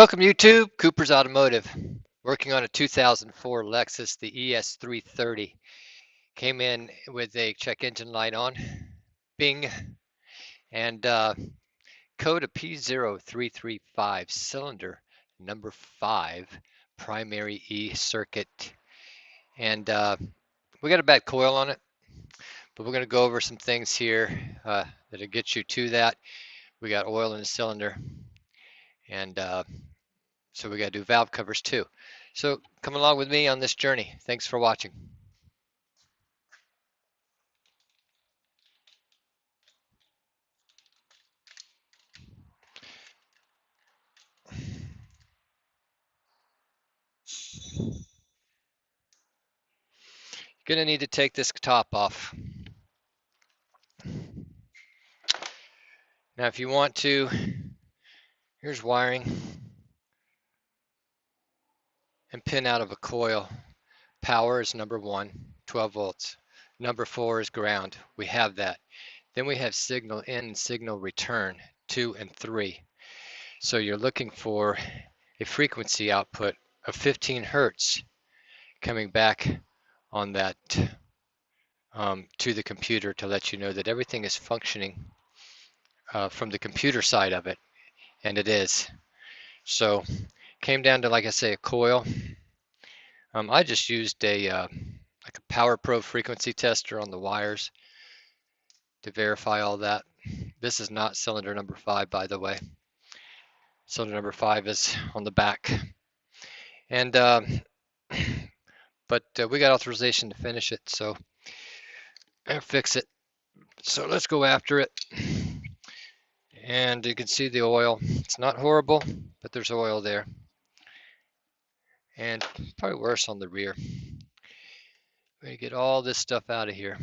Welcome YouTube, Cooper's Automotive. Working on a 2004 Lexus, the ES330. Came in with a check engine light on, bing, and code of P0335, cylinder number 5, primary E circuit. And we got a bad coil on it, but we're going to go over some things here that'll get you to that. We got oil in the cylinder, and so we got to do valve covers too. So come along with me on this journey. Thanks for watching. You're going to need to take this top off. Now if you want to, here's wiring and pin out of a coil. Power is number 1, 12 volts. Number 4 is ground. We have that. Then we have signal in and signal return, 2 and 3. So you're looking for a frequency output of 15 hertz coming back on that to the computer to let you know that everything is functioning from the computer side of it, and it is. So came down to, like I say, a coil. I just used a like a Power Pro frequency tester on the wires to verify all that. This is not cylinder number 5, by the way. Cylinder number 5 is on the back, and but we got authorization to finish it, so and fix it. So let's go after it. And you can see the oil. It's not horrible, but there's oil there. And probably worse on the rear. We're going to get all this stuff out of here.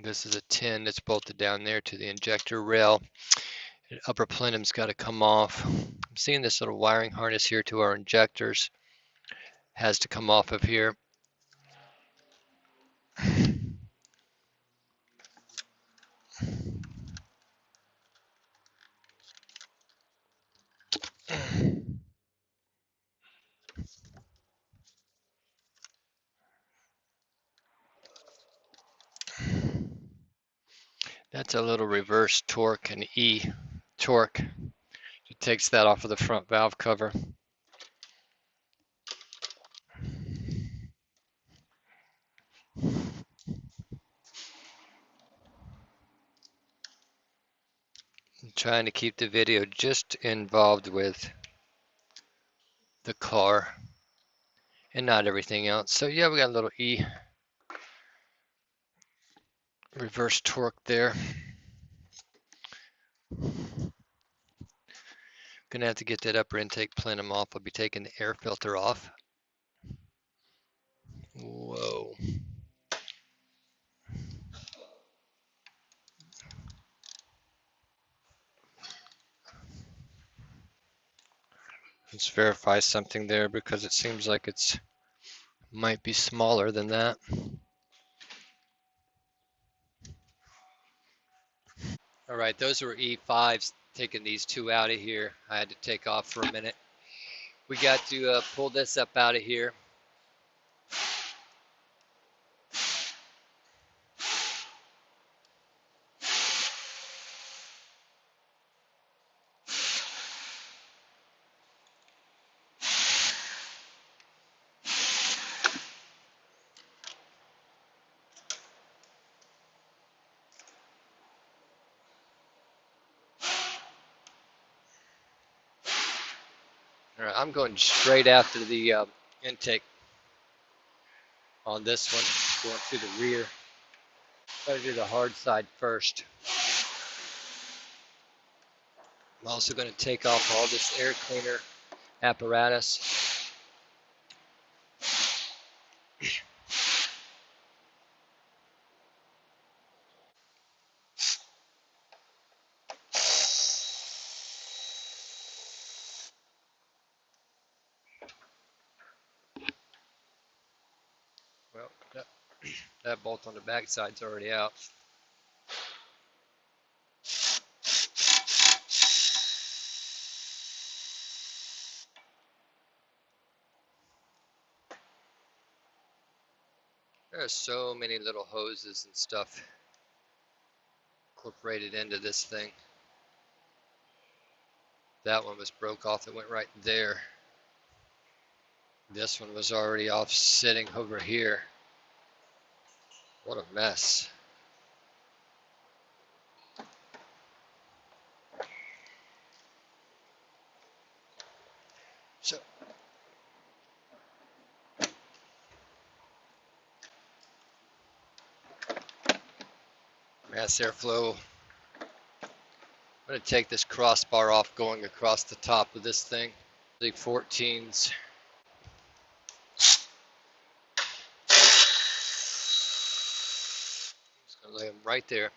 This is a tin that's bolted down there to the injector rail. The upper plenum's got to come off. I'm seeing this little wiring harness here to our injectors. Has to come off of here. That's a little reverse torque, an E torque. It takes that off of the front valve cover. I'm trying to keep the video just involved with the car and not everything else. So yeah, we got a little E reverse torque there. Gonna have to get that upper intake plenum off. I'll be taking the air filter off. Whoa. Let's verify something there because it seems like it's might be smaller than that. All right, those were E5s. Taking these two out of here. I had to take off for a minute. We got to pull this up out of here. All right, I'm going straight after the intake on this one, going through the rear. Gotta do the hard side first. I'm also going to take off all this air cleaner apparatus. Well, That bolt on the back side's already out. There's so many little hoses and stuff incorporated into this thing. That one was broke off, it went right there. This one was already off sitting over here. What a mess. So mass airflow. I'm going to take this crossbar off going across the top of this thing. The 14s. Just going to lay them right there.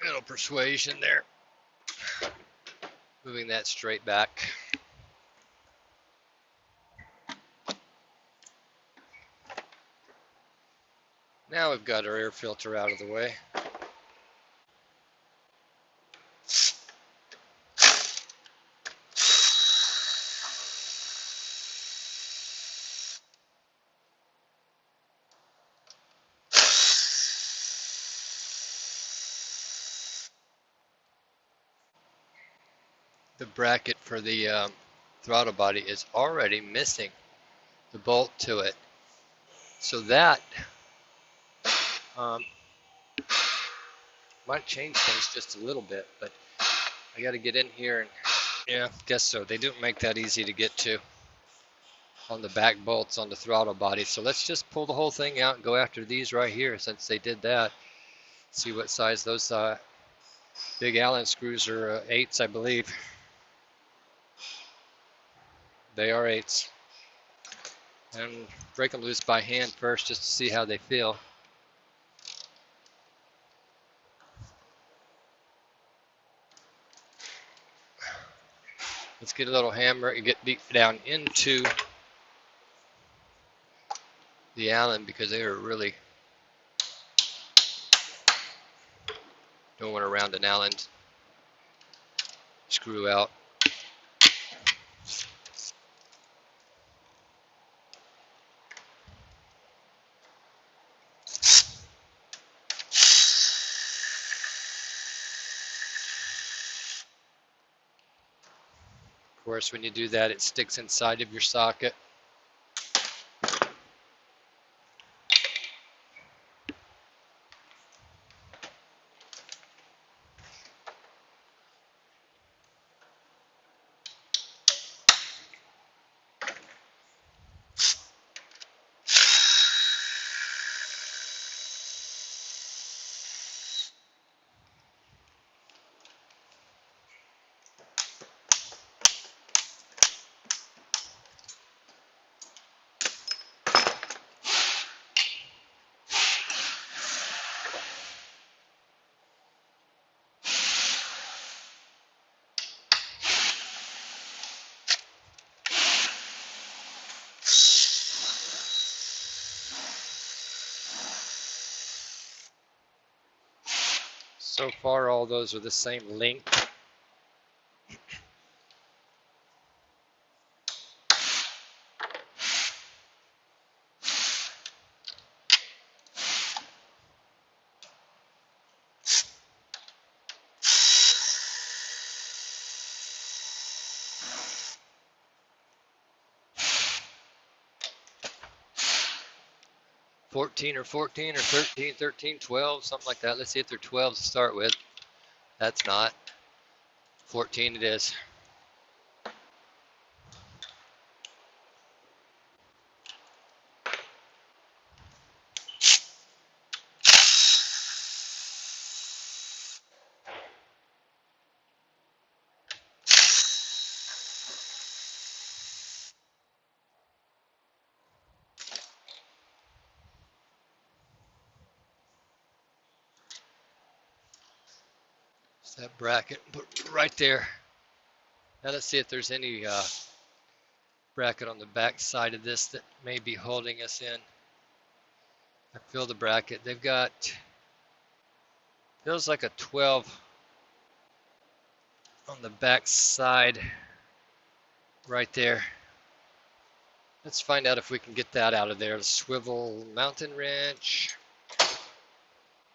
Little persuasion there. Moving that straight back. Now we've got our air filter out of the way. The bracket for the throttle body is already missing the bolt to it. So that might change things just a little bit, but I got to get in here and yeah, guess so. They don't make that easy to get to on the back bolts on the throttle body. So let's just pull the whole thing out and go after these right here since they did that. See what size those big Allen screws are. 8s, I believe. They are 8s. And break them loose by hand first just to see how they feel. Let's get a little hammer and get deep down into the Allen because they are really going around an Allen screw out. Of course, when you do that, it sticks inside of your socket. So far, all those are the same length. Fourteen or 13, 13, 12, something like that. Let's see if they're 12 to start with. That's not. 14 it is. It's that bracket, put right there. Now let's see if there's any bracket on the back side of this that may be holding us in. I feel the bracket. They've got, feels like a 12 on the back side right there. Let's find out if we can get that out of there. The swivel mountain wrench.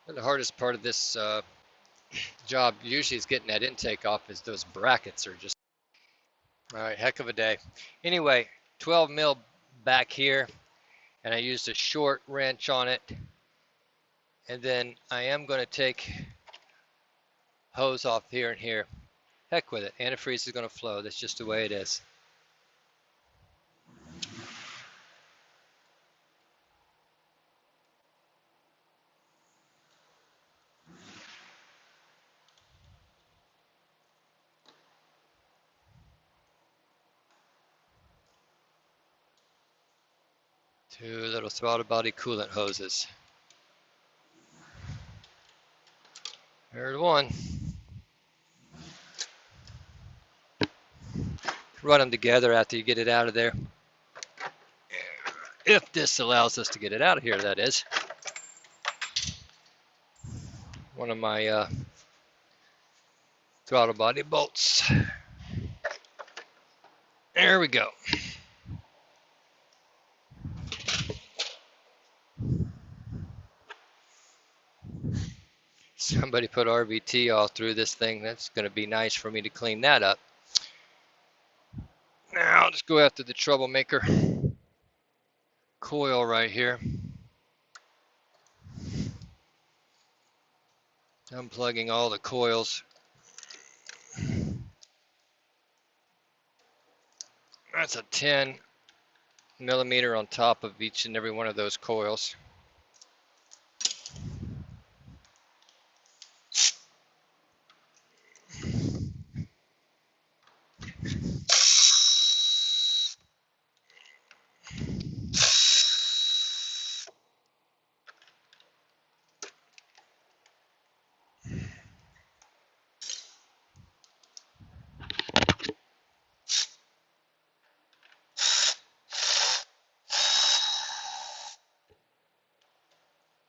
And the hardest part of this job usually is getting that intake off, is those brackets are just, all right, heck of a day. Anyway, 12 mil back here, and I used a short wrench on it. And then I am going to take hose off here and here. Heck with it, antifreeze is going to flow. That's just the way it is. Two little throttle body coolant hoses. There's one. Run them together after you get it out of there. If this allows us to get it out of here, that is. One of my throttle body bolts. There we go. Somebody put RVT all through this thing. That's going to be nice for me to clean that up. Now, let's go after the troublemaker coil right here. Unplugging all the coils. That's a 10 millimeter on top of each and every one of those coils.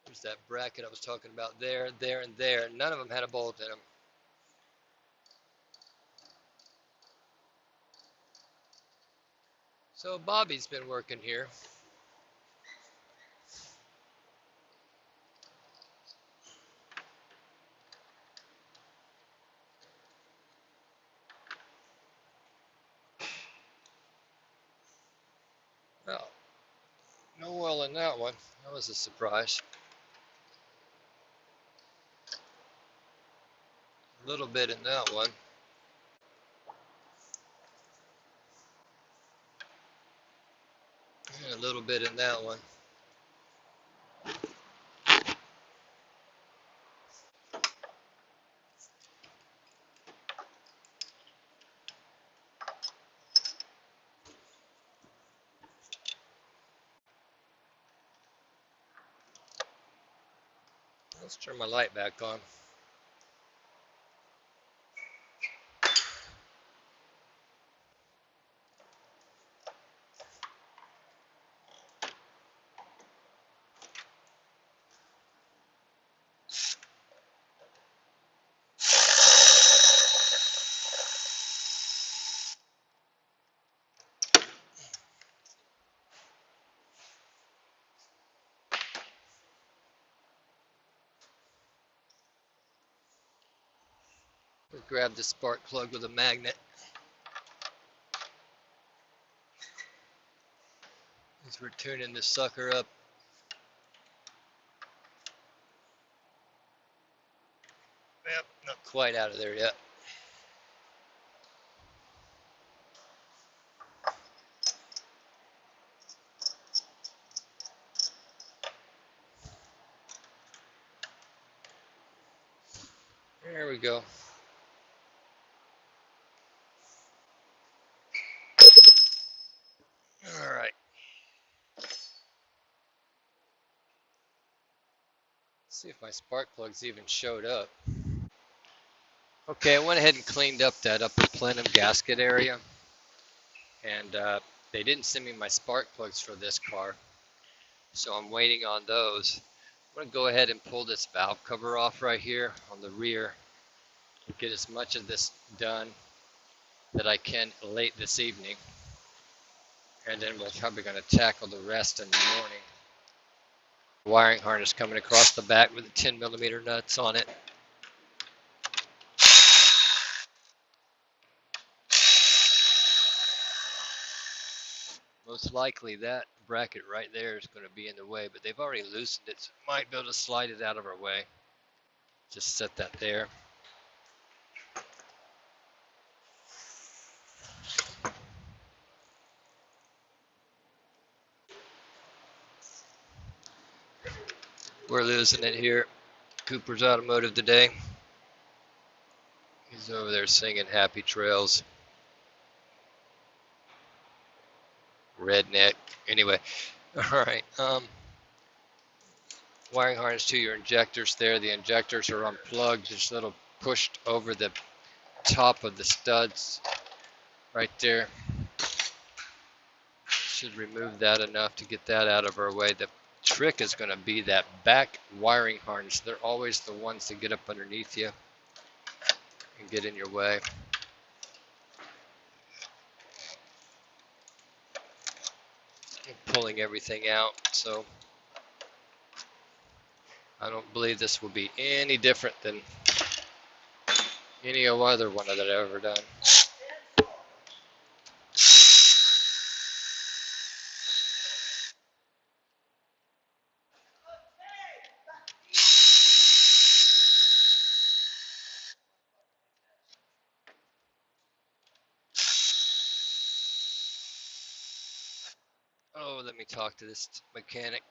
There's that bracket I was talking about there, there, and there. None of them had a bolt in them. So Bobby's been working here. Oh, no oil in that one. That was a surprise. A little bit in that one. And a little bit in that one. Let's turn my light back on. Grab the spark plug with a magnet. As we're tuning this sucker up. Yep, not quite out of there yet. There we go. All right. See if my spark plugs even showed up. Okay, I went ahead and cleaned up that upper plenum gasket area, and they didn't send me my spark plugs for this car, so I'm waiting on those. I'm going to go ahead and pull this valve cover off right here on the rear and get as much of this done that I can late this evening, and then we're probably going to tackle the rest in the morning. Wiring harness coming across the back with the 10mm nuts on it. Most likely that bracket right there is going to be in the way, but they've already loosened it, so might be able to slide it out of our way. Just set that there. We're losing it here. Cooper's Automotive today. He's over there singing Happy Trails. Redneck. Anyway, all right. Wiring harness to your injectors there. The injectors are unplugged, just a little pushed over the top of the studs right there. Should remove that enough to get that out of our way. The trick is going to be that back wiring harness. They're always the ones that get up underneath you and get in your way. I'm pulling everything out, so I don't believe this will be any different than any other one that I've ever done. Oh, let me talk to this mechanic.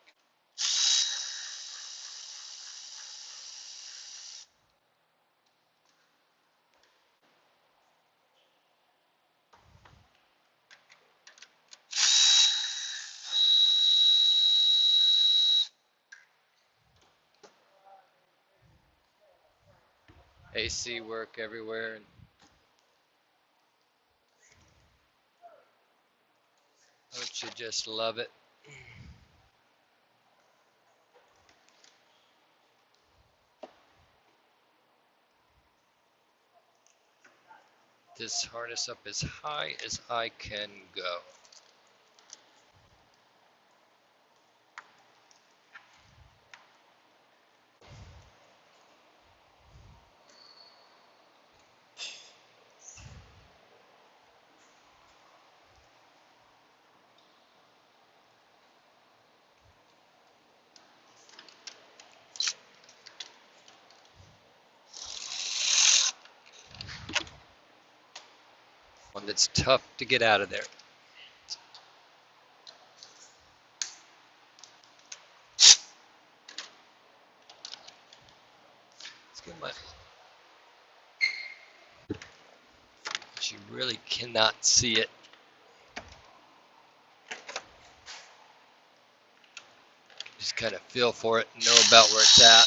AC work everywhere. And don't you just love it? This harness up as high as I can go. One that's tough to get out of there. Let's get my. But you really cannot see it. Just kind of feel for it and know about where it's at.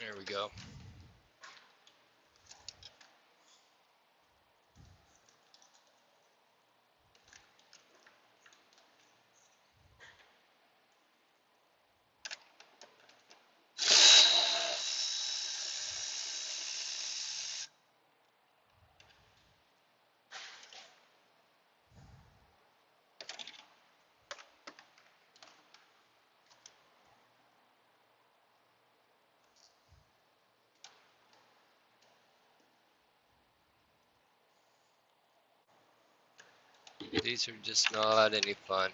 There we go. These are just not any fun.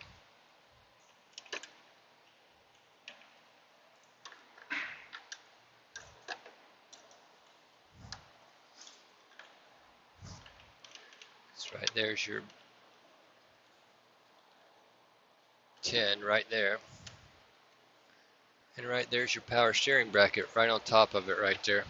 That's right, there's your 10 right there. And right there's your power steering bracket right on top of it right there.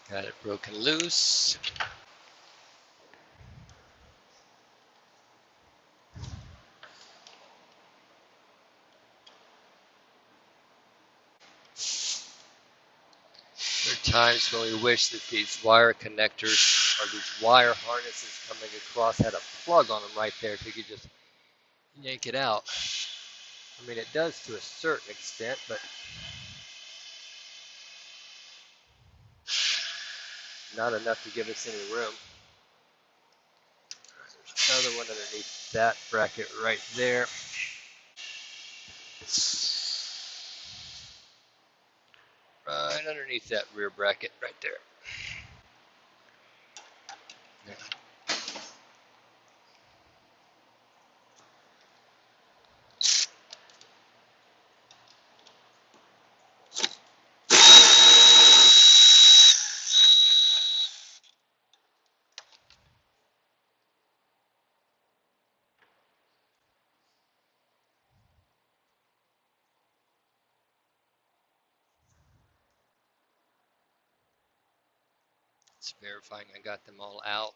Got it broken loose. There are times when we wish that these wire connectors or these wire harnesses coming across had a plug on them right there so you could just yank it out. I mean, it does to a certain extent, but not enough to give us any room. There's another one underneath that bracket right there. Right underneath that rear bracket right there. Yeah. It's verifying I got them all out.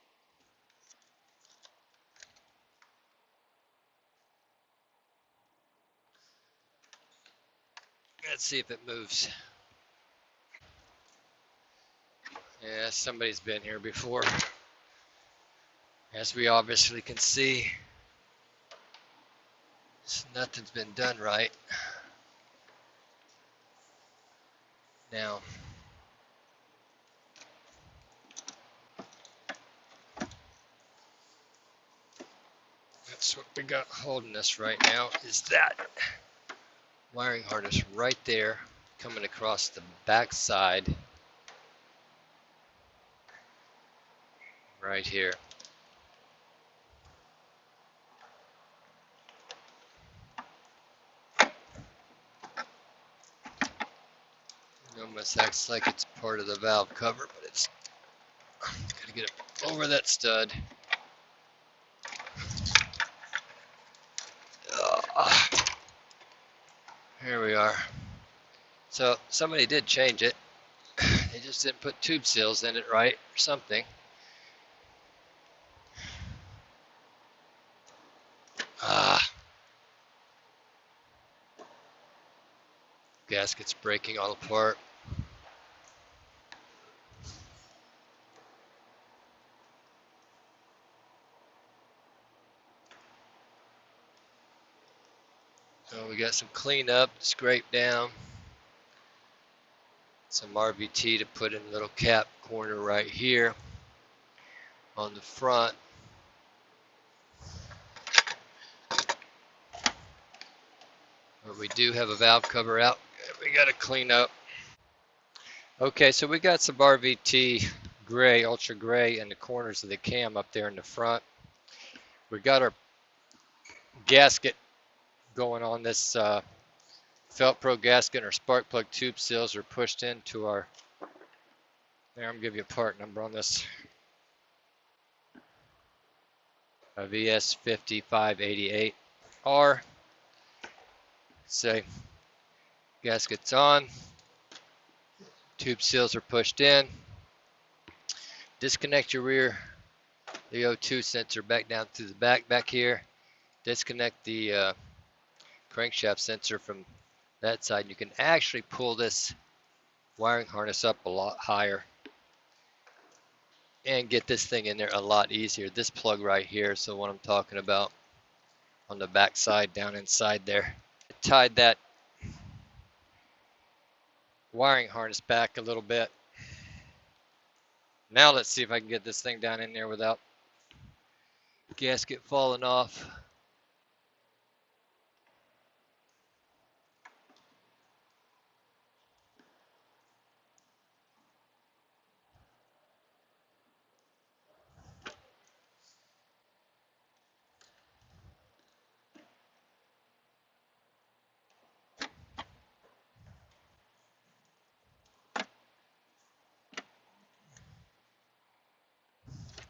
Let's see if it moves. Yeah, somebody's been here before. As we obviously can see, nothing's been done right. Now, that's what we got holding us right now, is that wiring harness right there coming across the back side right here. It almost acts like it's part of the valve cover, but it's gotta get it over that stud. Here we are. So somebody did change it. They just didn't put tube seals in it right or something. Gasket's breaking all apart. So we got some cleanup, scrape down, some RVT to put in a little cap corner right here on the front. But we do have a valve cover out. We got to clean up. Okay, so we got some RVT gray, ultra gray in the corners of the cam up there in the front. We got our gasket going on. This Felt Pro gasket and our spark plug tube seals are pushed into our, there, I'm gonna give you a part number on this. VS5588R. Say gasket's on, tube seals are pushed in. Disconnect your rear, the O2 sensor back down through the back here. Disconnect the crankshaft sensor from that side. You can actually pull this wiring harness up a lot higher and get this thing in there a lot easier. This plug right here, so what I'm talking about on the back side down inside there. I tied that wiring harness back a little bit. Now let's see if I can get this thing down in there without gasket falling off.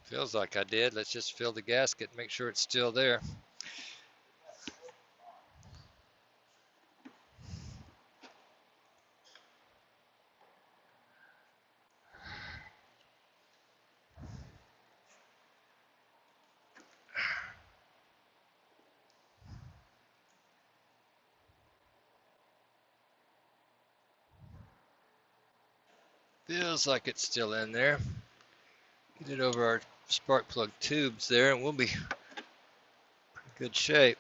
Feels like I did. Let's just fill the gasket and make sure it's still there. Feels like it's still in there. Get it over our spark plug tubes there and we'll be in good shape.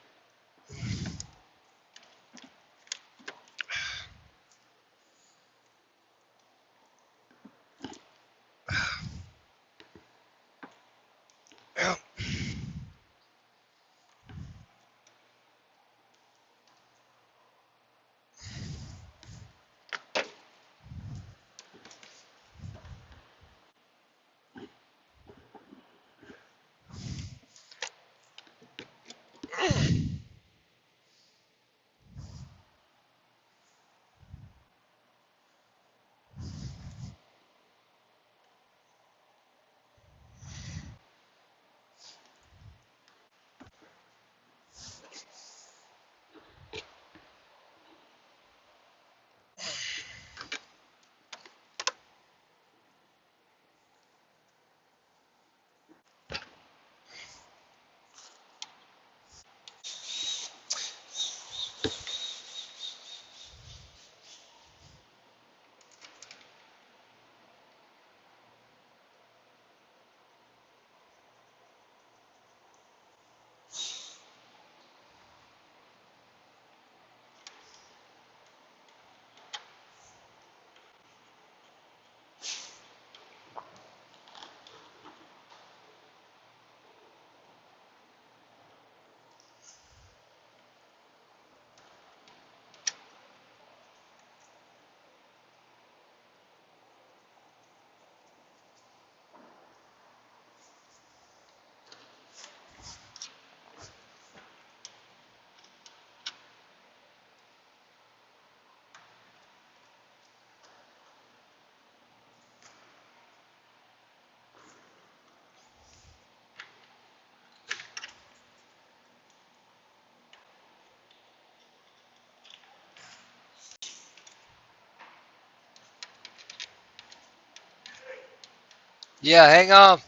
Yeah, hang on.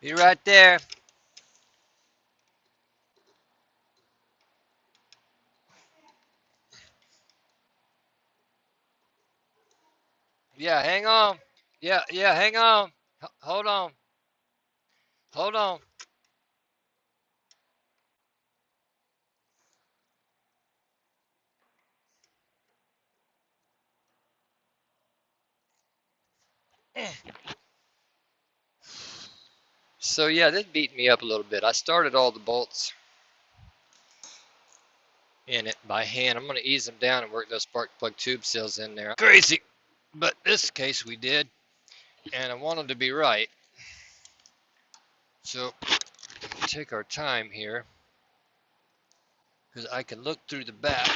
Be right there. Yeah, hang on. Yeah, hang on. Hold on. Hold on. So yeah, this beat me up a little bit. I started all the bolts in it by hand. I'm going to ease them down and work those spark plug tube seals in there. Crazy, but this case we did, and I want them to be right. So take our time here, because I can look through the back,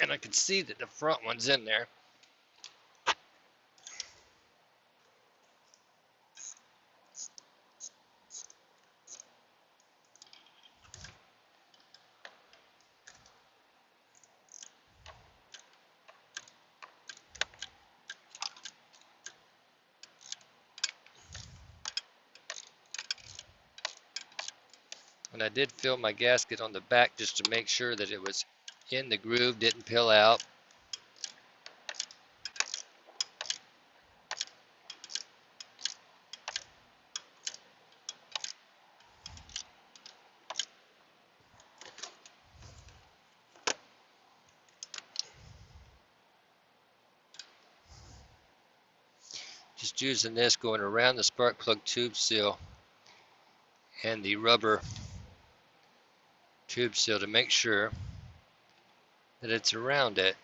and I can see that the front one's in there. And I did fill my gasket on the back just to make sure that it was in the groove, didn't peel out. Just using this, going around the spark plug tube seal and the rubber tube seal to make sure that it's around it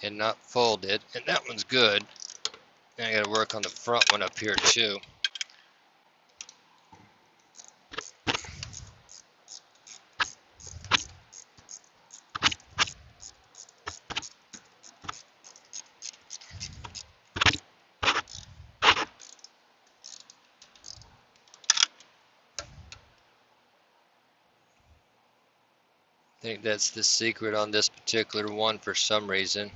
and not folded. And that one's good. And I got to work on the front one up here too. I think that's the secret on this particular one for some reason.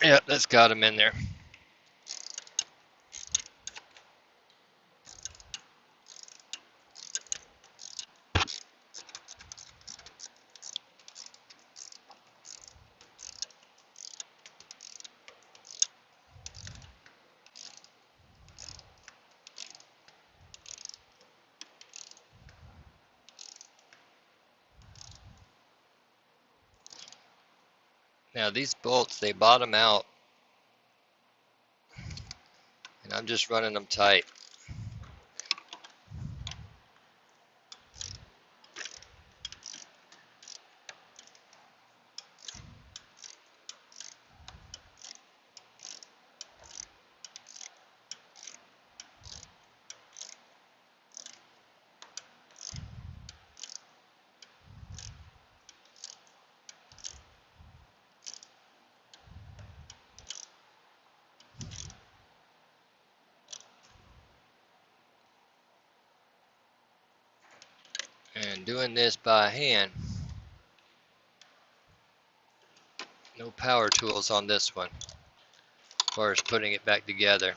Yeah, that's got them in there. Now these bolts, they bottom out, and I'm just running them tight. And doing this by hand. No power tools on this one, as far as putting it back together.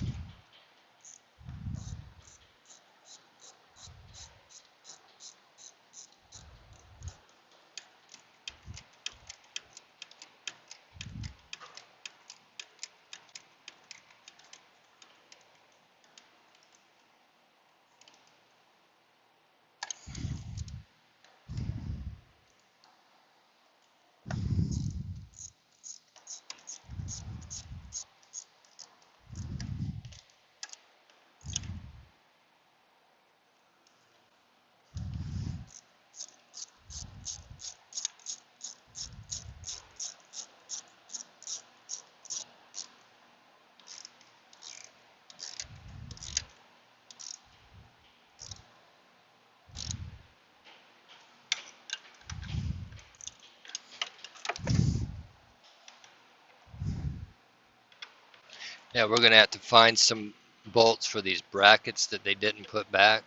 Now we're going to have to find some bolts for these brackets that they didn't put back.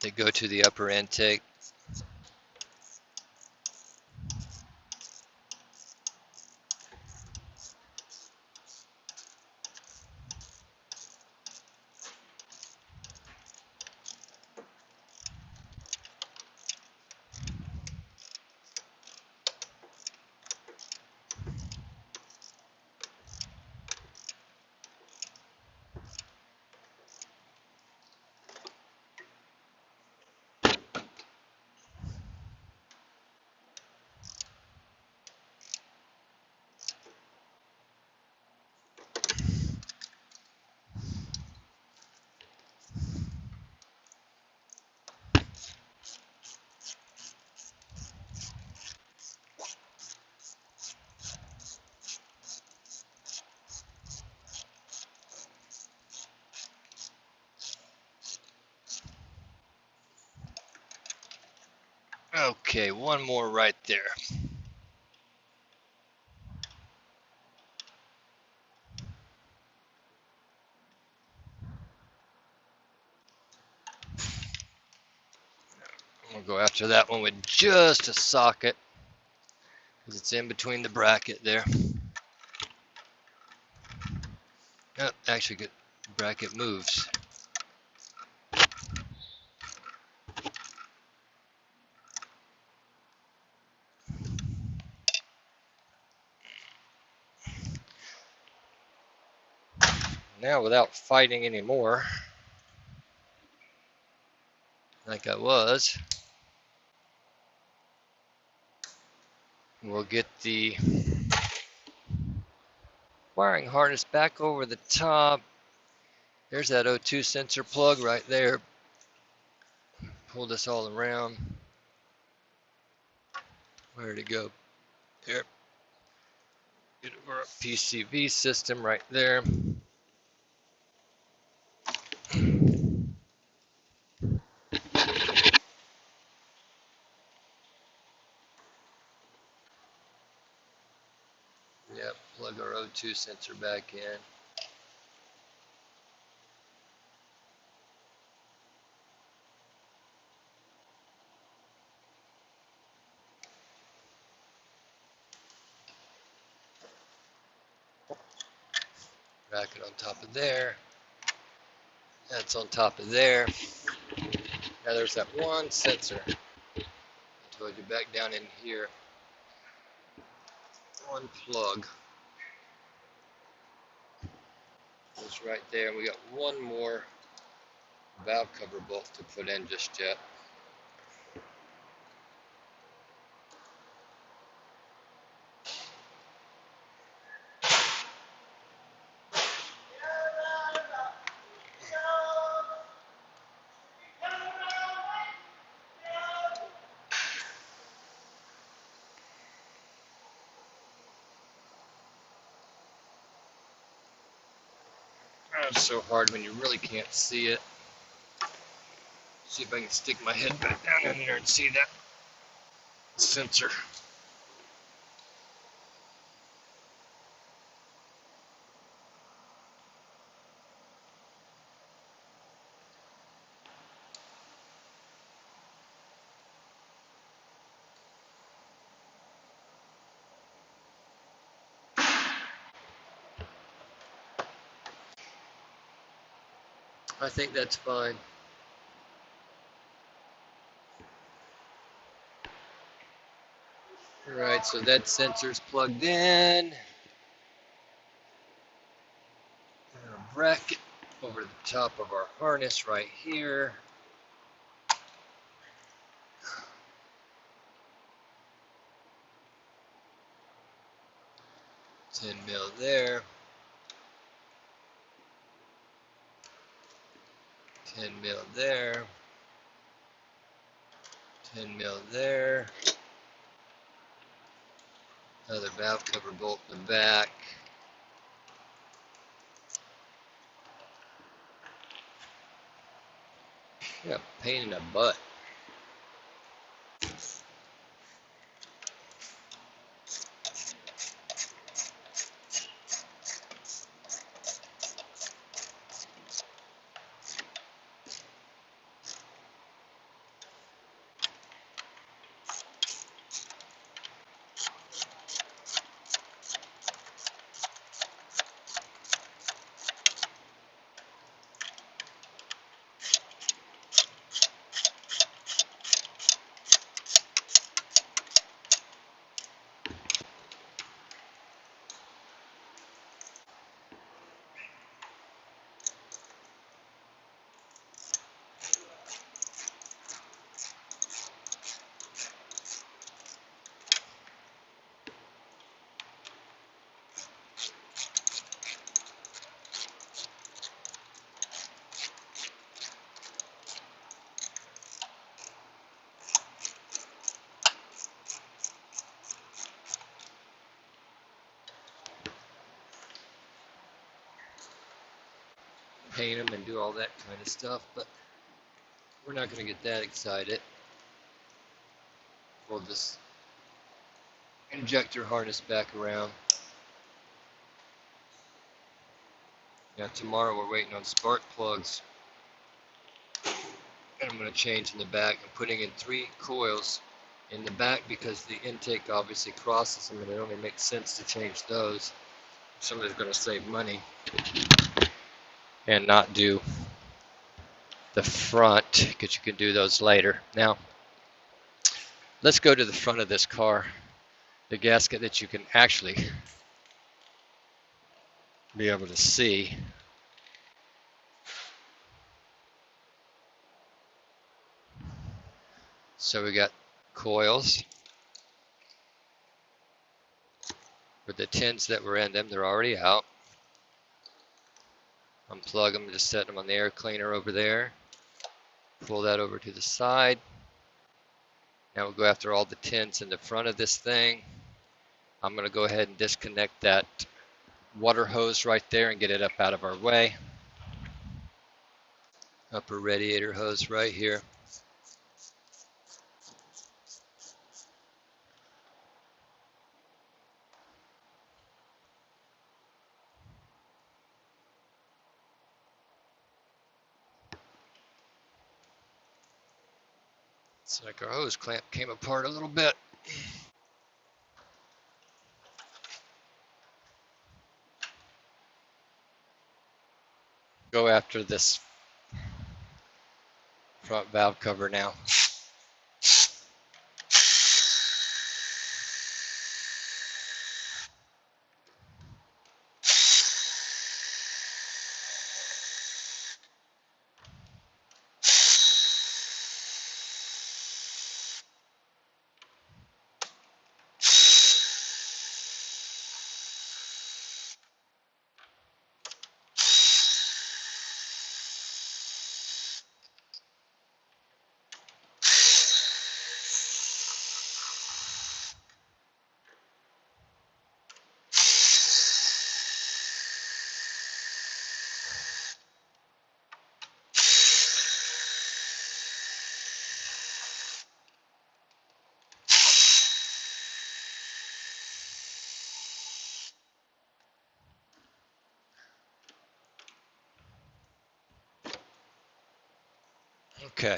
They go to the upper intake. Okay, one more right there. I'm going to go after that one with just a socket, because it's in between the bracket there. Oh, actually, good. Bracket moves. Now, without fighting anymore, like I was, we'll get the wiring harness back over the top. There's that O2 sensor plug right there. Pull this all around. Where'd it go? There. Get our PCV system right there. Yep, plug our O2 sensor back in. Bracket on top of there. That's on top of there. Now there's that one sensor. I told you back down in here. One plug. It's right there. And we got one more valve cover bolt to put in just yet. It's so hard when you really can't see it. See if I can stick my head back down in there and see that sensor. I think that's fine. Alright, so that sensor's plugged in. And a bracket over the top of our harness right here. 10 mil there. 10 mil there. 10 mil there. Another valve cover bolt in the back. Yeah, pain in the butt. Paint them and do all that kind of stuff, but we're not going to get that excited. We'll just injector harness back around. Now tomorrow we're waiting on spark plugs. And I'm going to change in the back. I'm putting in 3 coils in the back because the intake obviously crosses them and it only makes sense to change those. Somebody's going to save money and not do the front because you can do those later. Now let's go to the front of this car, the gasket that you can actually be able to see. So we got coils with the tins that were in them. They're already out. Unplug them, just set them on the air cleaner over there. Pull that over to the side. Now we'll go after all the tins in the front of this thing. I'm going to go ahead and disconnect that water hose right there and get it up out of our way. Upper radiator hose right here. It's like our hose clamp came apart a little bit. Go after this front valve cover now. Okay.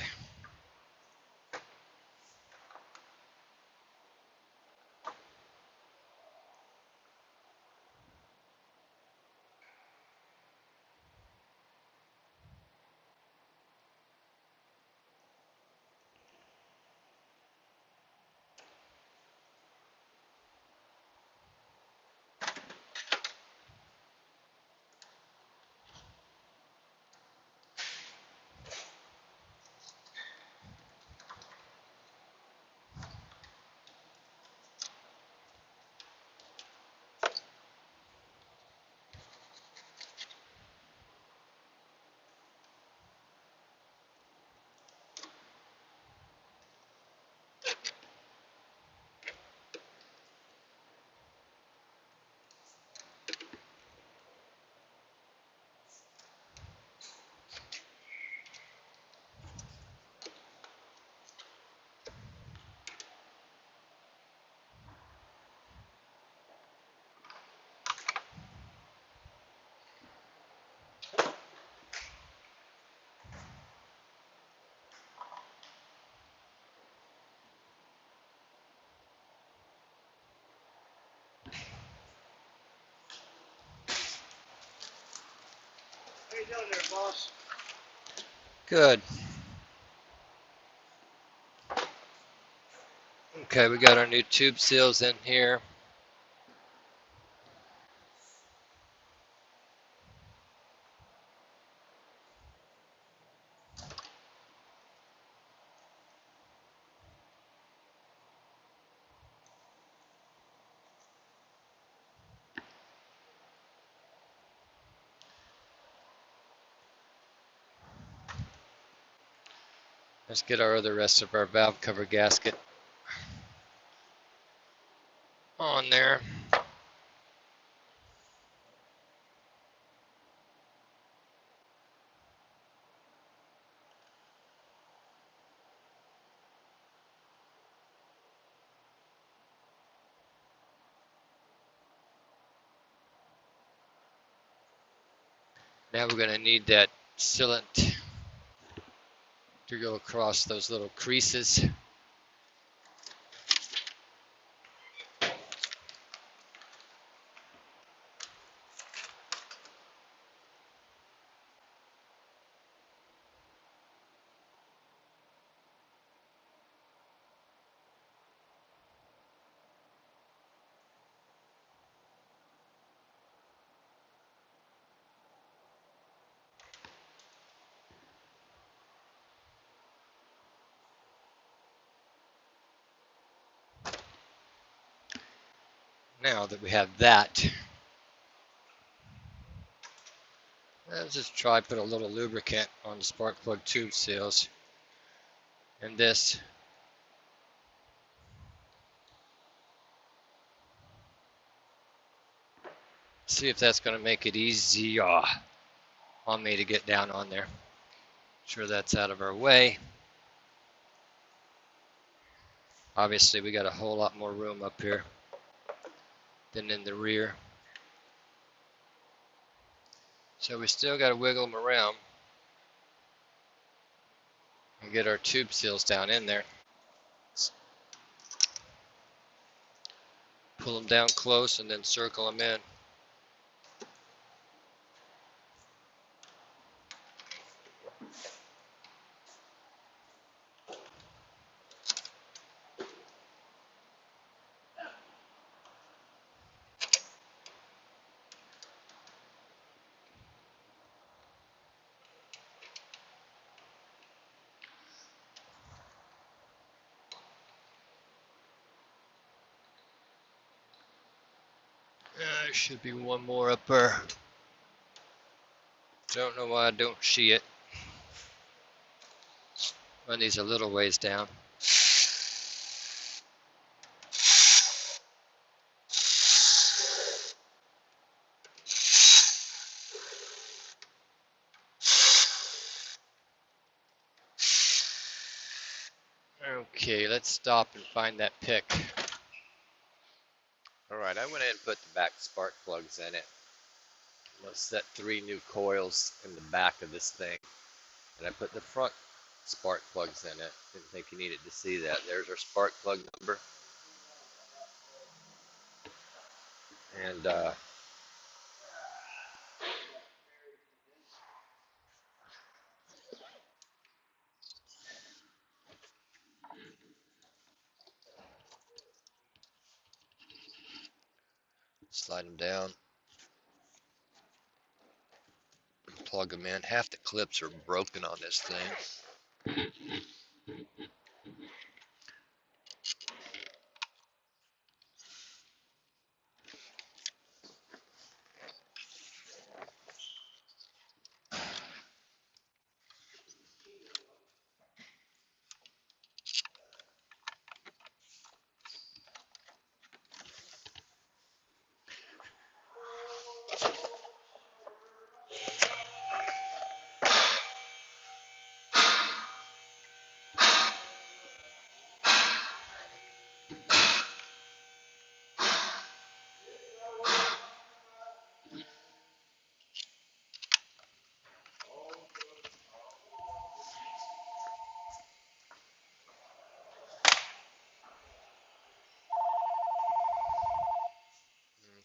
How you doing there, boss? Good. Okay, we got our new tube seals in here. Let's get the rest of our valve cover gasket on there. Now we're going to need that sealant to go across those little creases. Now that we have that, let's just try put a little lubricant on the spark plug tube seals. And this see if that's going to make it easier on me to get down on there. Sure that's out of our way. Obviously we got a whole lot more room up here than in the rear. So we still got to wiggle them around and get our tube seals down in there. Pull them down close and then circle them in. There should be one more up there. Don't know why I don't see it. Run these a little ways down. Okay, let's stop and find that pick. Alright, I went ahead and put the back spark plugs in it. I'm going to set 3 new coils in the back of this thing. And I put the front spark plugs in it. Didn't think you needed to see that. There's our spark plug number. And slide them down, plug them in. Half the clips are broken on this thing.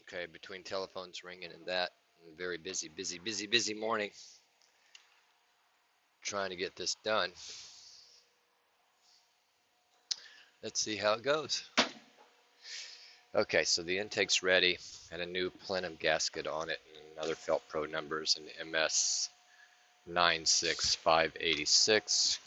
Okay, between telephones ringing and that, very busy morning trying to get this done. Let's see how it goes. Okay, so the intake's ready, and a new plenum gasket on it, and another Felt Pro numbers, and MS 96586.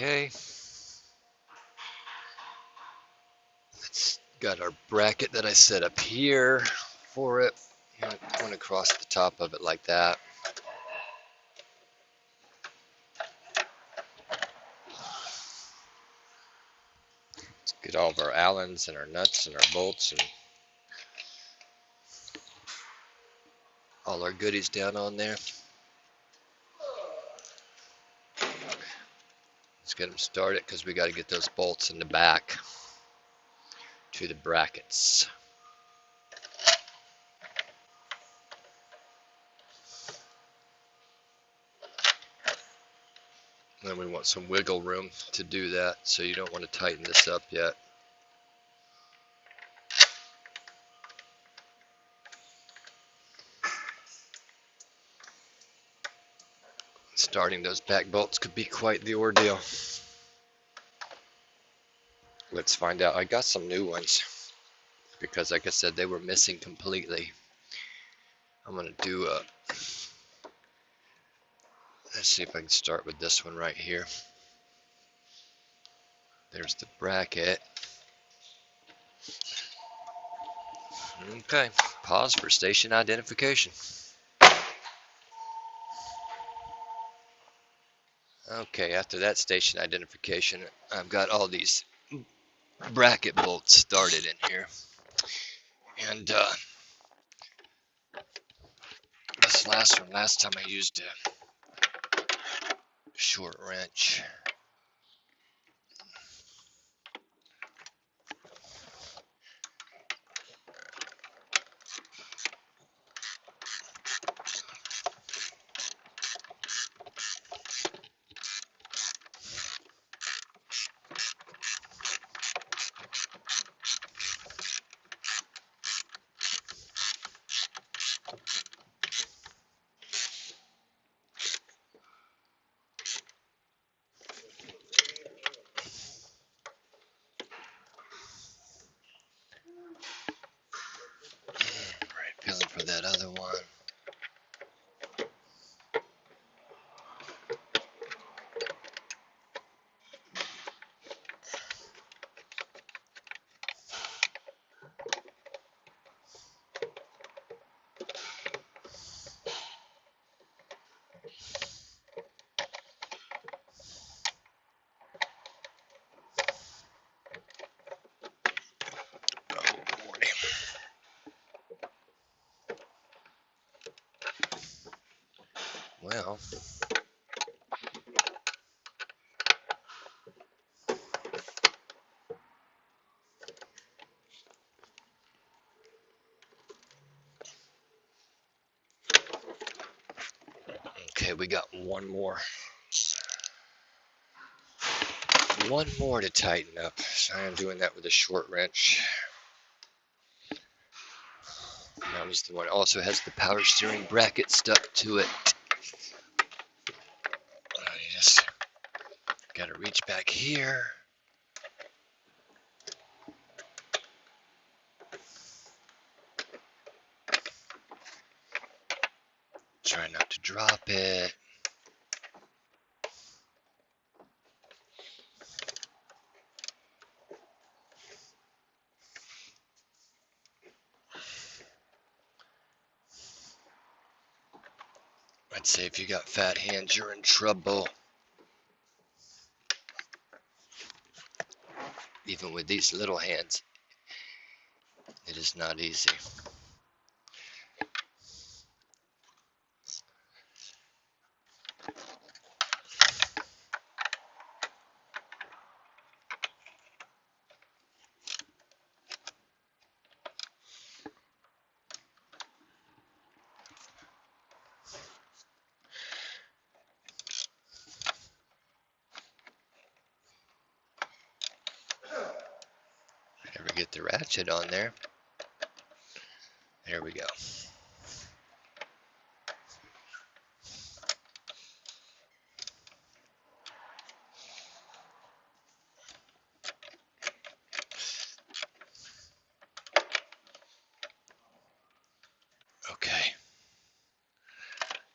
Okay, it's got our bracket that I set up here for it. Going across the top of it like that. Let's get all of our Allens and our nuts and our bolts and all our goodies down on there. Let's get them started because we got to get those bolts in the back to the brackets. And then we want some wiggle room to do that, so you don't want to tighten this up yet. Starting those back bolts could be quite the ordeal. Let's find out. I got some new ones because, like I said, they were missing completely. I'm going to do a, let's see if I can start with this one right here. There's the bracket. Okay, pause for station identification. Okay, after that station identification, I've got all these bracket bolts started in here. And this last time I used a short wrench. Well, okay, we got one more to tighten up. So I am doing that with a short wrench. That was the one. It also has the power steering bracket stuck to it. You just gotta reach back here. Try not to drop it. I'd say if you got fat hands, you're in trouble. Even with these little hands, it is not easy. Never get the ratchet on there. There we go. Okay.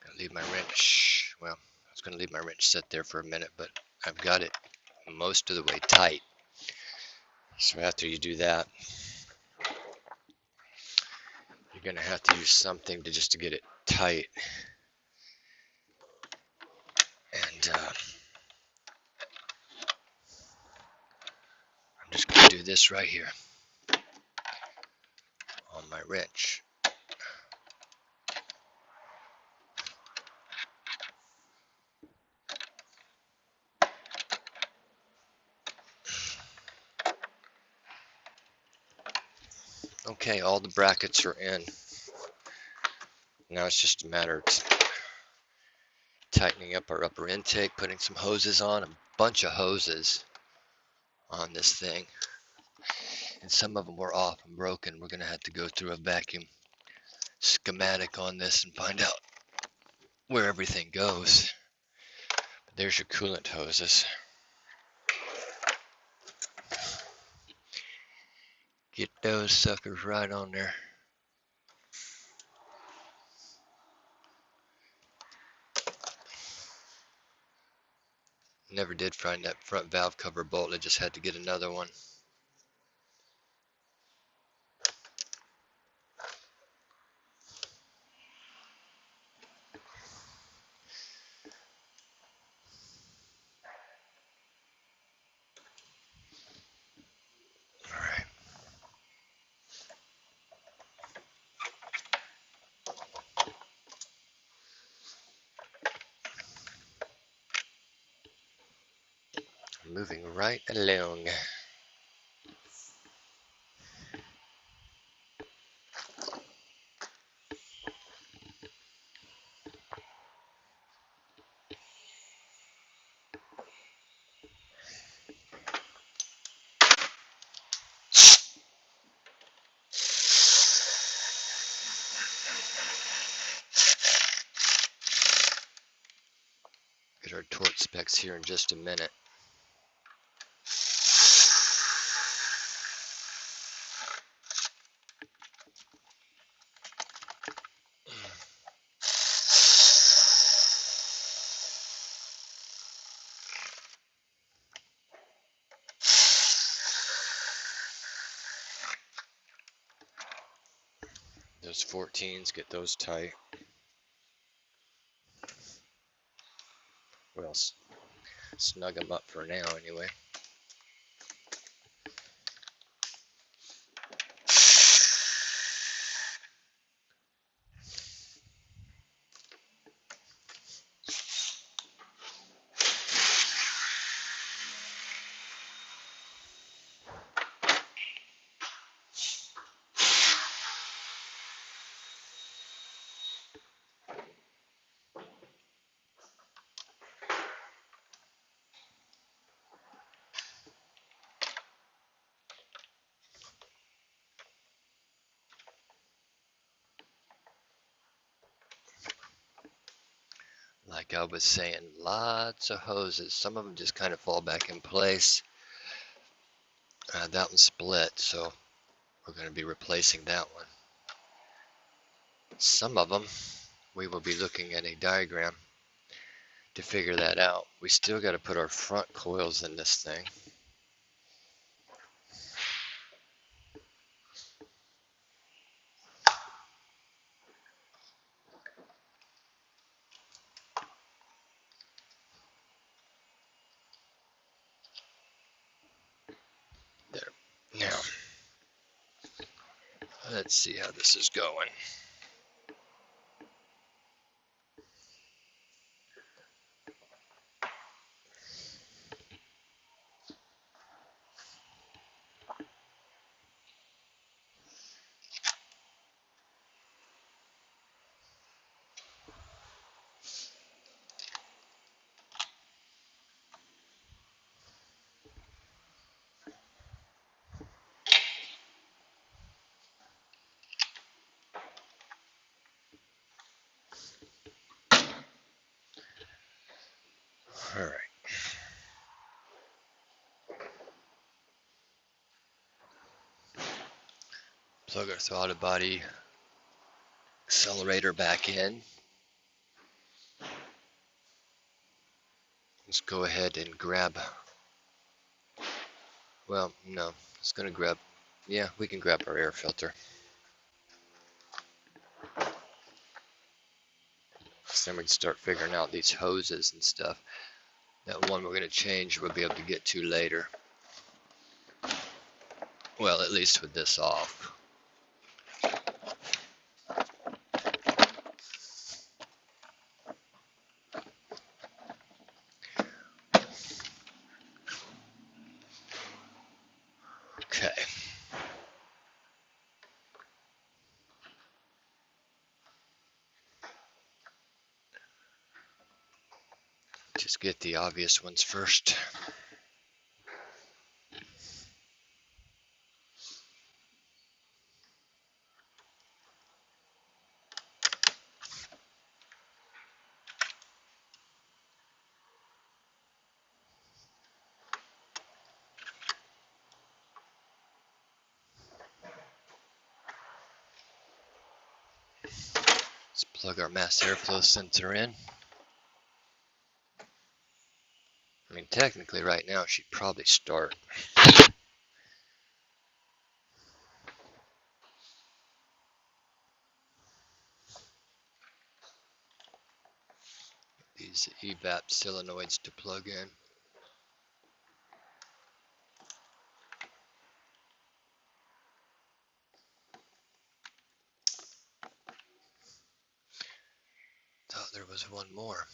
Gonna leave my wrench. Well, I was gonna leave my wrench set there for a minute, but I've got it most of the way tight. So after you do that, you're gonna have to use something to get it tight. And I'm just gonna do this right here on my wrench. Okay, all the brackets are in. Now it's just a matter of tightening up our upper intake, putting some hoses on, a bunch of hoses on this thing. And some of them were off and broken. We're gonna have to go through a vacuum schematic on this and find out where everything goes. But there's your coolant hoses. Get those suckers right on there. Never did find that front valve cover bolt. I just had to get another one. All right. Moving right along. Get our torque specs here in just a minute. Those 14s, get those tight. We'll snug them up for now anyway. Like I was saying, lots of hoses. Some of them just kind of fall back in place. That one's split, so we're going to be replacing that one. Some of them, we will be looking at a diagram to figure that out. We still got to put our front coils in this thing. There. Now, let's see how this is going. All right. Plug our throttle body accelerator back in. Let's go ahead and grab, well, no, it's going to grab, yeah, we can grab our air filter. So then we can start figuring out these hoses and stuff. That one we're going to change, we'll be able to get to later. Well, at least with this off. Okay. Just get the obvious ones first. Let's plug our mass airflow sensor in. I mean, technically right now she'd probably start. These evap solenoids to plug in. Thought there was one more.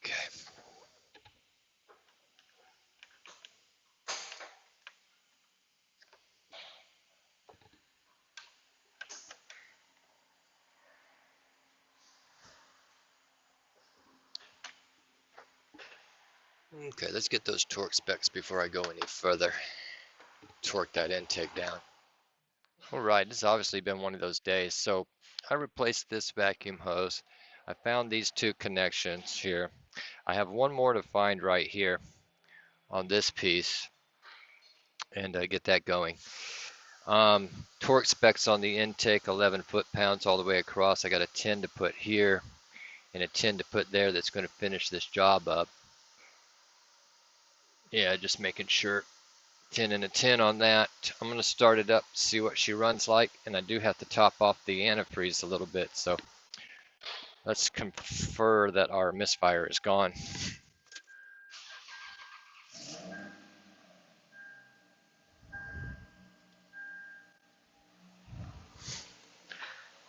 Okay. Okay, let's get those torque specs before I go any further. Torque that intake down. All right, this has obviously been one of those days. So I replaced this vacuum hose. I found these two connections here. I have one more to find right here on this piece and get that going. Torque specs on the intake, 11 foot-pounds all the way across. I got a 10 to put here and a 10 to put there that's going to finish this job up. Yeah, just making sure 10 and a 10 on that. I'm going to start it up, see what she runs like, and I do have to top off the antifreeze a little bit, so let's confer that our misfire is gone.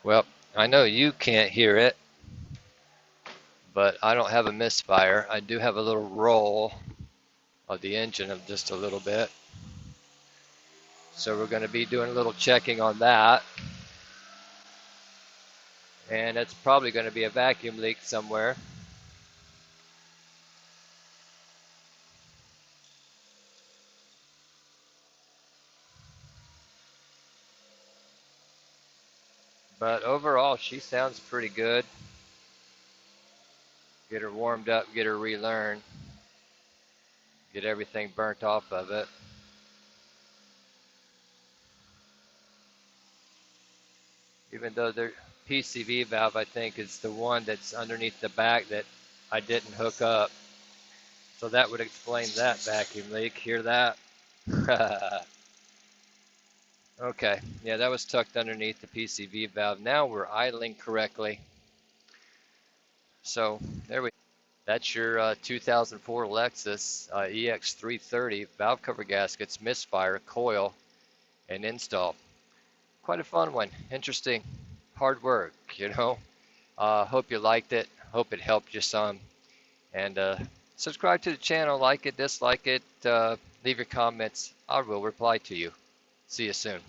Well, I know you can't hear it, but I don't have a misfire. I do have a little roll of the engine of just a little bit. So we're going to be doing a little checking on that. And it's probably going to be a vacuum leak somewhere. But overall, she sounds pretty good. Get her warmed up, get her relearned, get everything burnt off of it. Even though the PCV valve, I think, is the one that's underneath the back that I didn't hook up. So that would explain that vacuum leak. Hear that? Okay, yeah, that was tucked underneath the PCV valve. Now we're idling correctly. So there we go. That's your 2004 Lexus EX330 valve cover gaskets, misfire, coil, and install. Quite a fun one. Interesting. Hard work, you know. Hope you liked it. Hope it helped you some. And subscribe to the channel, like it, dislike it, leave your comments. I will reply to you. See you soon.